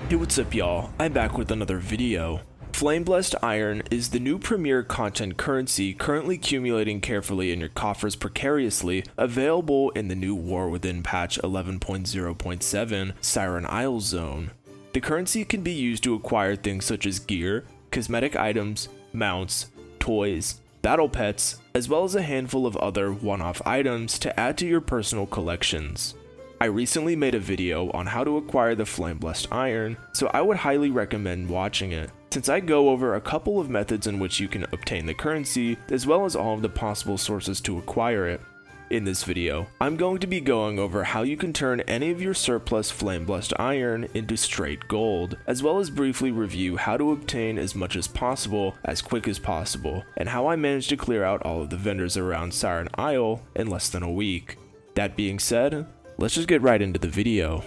Hey, what's up y'all? I'm back with another video. Flame-Blessed Iron is the new premier content currency currently accumulating carefully in your coffers precariously, available in the new War Within patch 11.0.7 Siren Isle zone. The currency can be used to acquire things such as gear, cosmetic items, mounts, toys, battle pets, as well as a handful of other one-off items to add to your personal collections. I recently made a video on how to acquire the Flame-Blessed Iron, so I would highly recommend watching it, since I go over a couple of methods in which you can obtain the currency, as well as all of the possible sources to acquire it. In this video, I'm going to be going over how you can turn any of your surplus Flame-Blessed Iron into straight gold, as well as briefly review how to obtain as much as possible, as quick as possible, and how I managed to clear out all of the vendors around Siren Isle in less than a week. That being said, let's just get right into the video.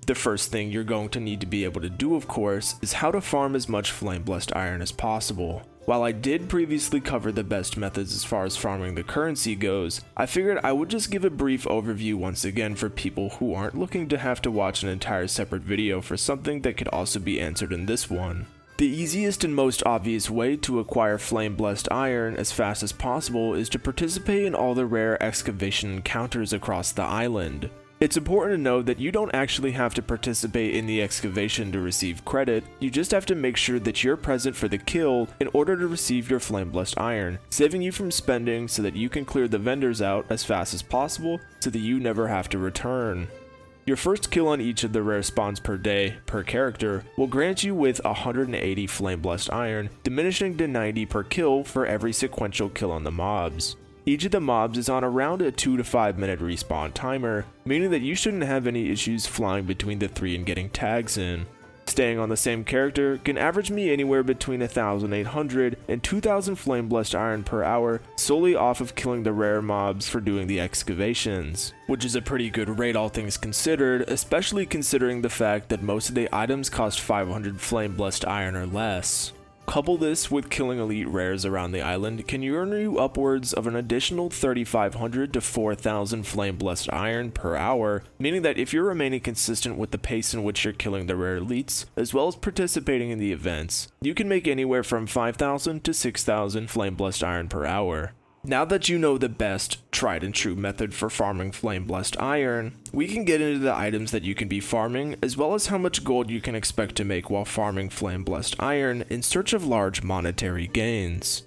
The first thing you're going to need to be able to do, of course, is how to farm as much Flame-Blessed Iron as possible. While I did previously cover the best methods as far as farming the currency goes, I figured I would just give a brief overview once again for people who aren't looking to have to watch an entire separate video for something that could also be answered in this one. The easiest and most obvious way to acquire Flame-Blessed Iron as fast as possible is to participate in all the rare excavation encounters across the island. It's important to know that you don't actually have to participate in the excavation to receive credit, you just have to make sure that you're present for the kill in order to receive your Flame-Blessed Iron, saving you from spending so that you can clear the vendors out as fast as possible so that you never have to return. Your first kill on each of the rare spawns per day, per character, will grant you with 180 Flame-Blessed Iron, diminishing to 90 per kill for every sequential kill on the mobs. Each of the mobs is on around a 2 to 5 minute respawn timer, meaning that you shouldn't have any issues flying between the three and getting tags in. Staying on the same character can average me anywhere between 1,800 and 2,000 Flame-Blessed Iron per hour solely off of killing the rare mobs for doing the excavations, which is a pretty good rate all things considered, especially considering the fact that most of the items cost 500 Flame-Blessed Iron or less. Couple this with killing elite rares around the island can earn you upwards of an additional 3,500 to 4,000 Flame-Blessed Iron per hour, meaning that if you're remaining consistent with the pace in which you're killing the rare elites, as well as participating in the events, you can make anywhere from 5,000 to 6,000 Flame-Blessed Iron per hour. Now that you know the best, tried and true method for farming Flame-Blessed Iron, we can get into the items that you can be farming, as well as how much gold you can expect to make while farming Flame-Blessed Iron in search of large monetary gains.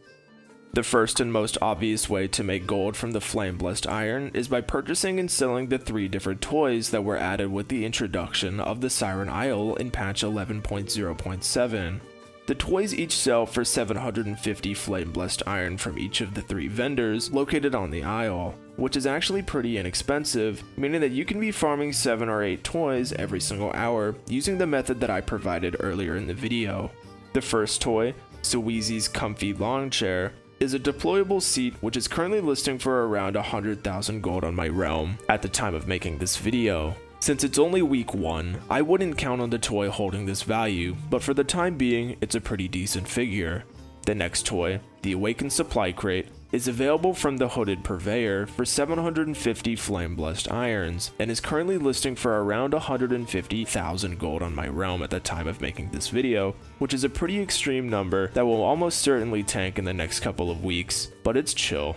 The first and most obvious way to make gold from the Flame-Blessed Iron is by purchasing and selling the 3 different toys that were added with the introduction of the Siren Isle in patch 11.0.7. The toys each sell for 750 Flame-Blessed Iron from each of the 3 vendors located on the isle, which is actually pretty inexpensive, meaning that you can be farming 7 or 8 toys every single hour using the method that I provided earlier in the video. The first toy, Sweezy's Comfy Lawn Chair, is a deployable seat which is currently listing for around 100,000 gold on my realm at the time of making this video. Since it's only week 1, I wouldn't count on the toy holding this value, but for the time being, it's a pretty decent figure. The next toy, the Awakened Supply Crate, is available from the Hooded Purveyor for 750 Flame-Blessed Irons, and is currently listing for around 150,000 gold on my realm at the time of making this video, which is a pretty extreme number that will almost certainly tank in the next couple of weeks, but it's chill.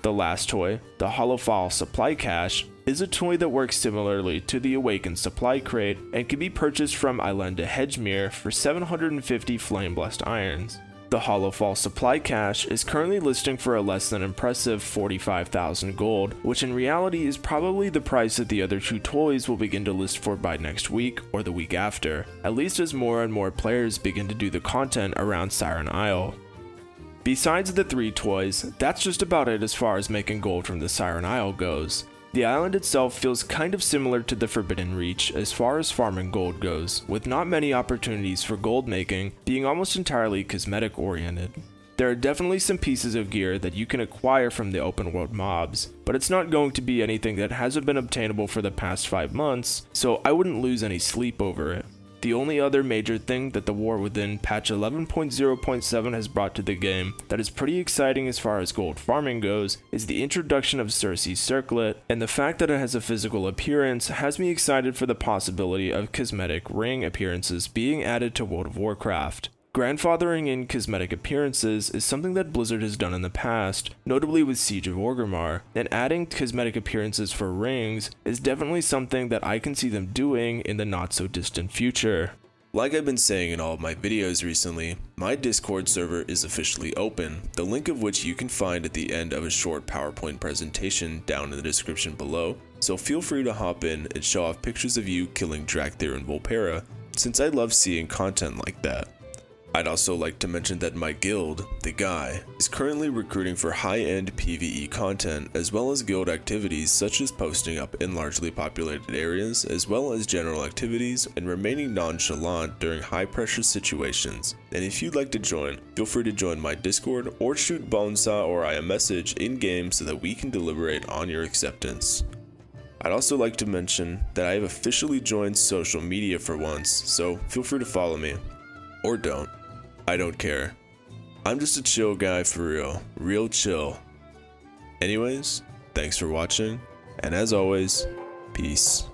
The last toy, the Holophile Supply Cache, is a toy that works similarly to the Awakened Supply Crate and can be purchased from Islinda Hedgemere for 750 Flame-Blessed Irons. The Holophile Supply Cache is currently listing for a less than impressive 45,000 gold, which in reality is probably the price that the other 2 toys will begin to list for by next week or the week after, at least as more and more players begin to do the content around Siren Isle. Besides the 3 toys, that's just about it as far as making gold from the Siren Isle goes. The island itself feels kind of similar to the Forbidden Reach as far as farming gold goes, with not many opportunities for gold making, being almost entirely cosmetic oriented. There are definitely some pieces of gear that you can acquire from the open world mobs, but it's not going to be anything that hasn't been obtainable for the past 5 months, so I wouldn't lose any sleep over it. The only other major thing that the War Within patch 11.0.7 has brought to the game that is pretty exciting as far as gold farming goes is the introduction of Circe's Circlet, and the fact that it has a physical appearance has me excited for the possibility of cosmetic ring appearances being added to World of Warcraft. Grandfathering in cosmetic appearances is something that Blizzard has done in the past, notably with Siege of Orgrimmar, and adding cosmetic appearances for rings is definitely something that I can see them doing in the not so distant future. Like I've been saying in all of my videos recently, my Discord server is officially open, the link of which you can find at the end of a short PowerPoint presentation down in the description below, so feel free to hop in and show off pictures of you killing Drakthir and Volpera, since I love seeing content like that. I'd also like to mention that my guild, The Guy, is currently recruiting for high-end PvE content as well as guild activities such as posting up in largely populated areas as well as general activities and remaining nonchalant during high-pressure situations. And if you'd like to join, feel free to join my Discord or shoot Bonesaw or I a message in-game so that we can deliberate on your acceptance. I'd also like to mention that I have officially joined social media for once, so feel free to follow me. Or don't. I don't care. I'm just a chill guy for real chill. Anyways, thanks for watching, and as always, peace.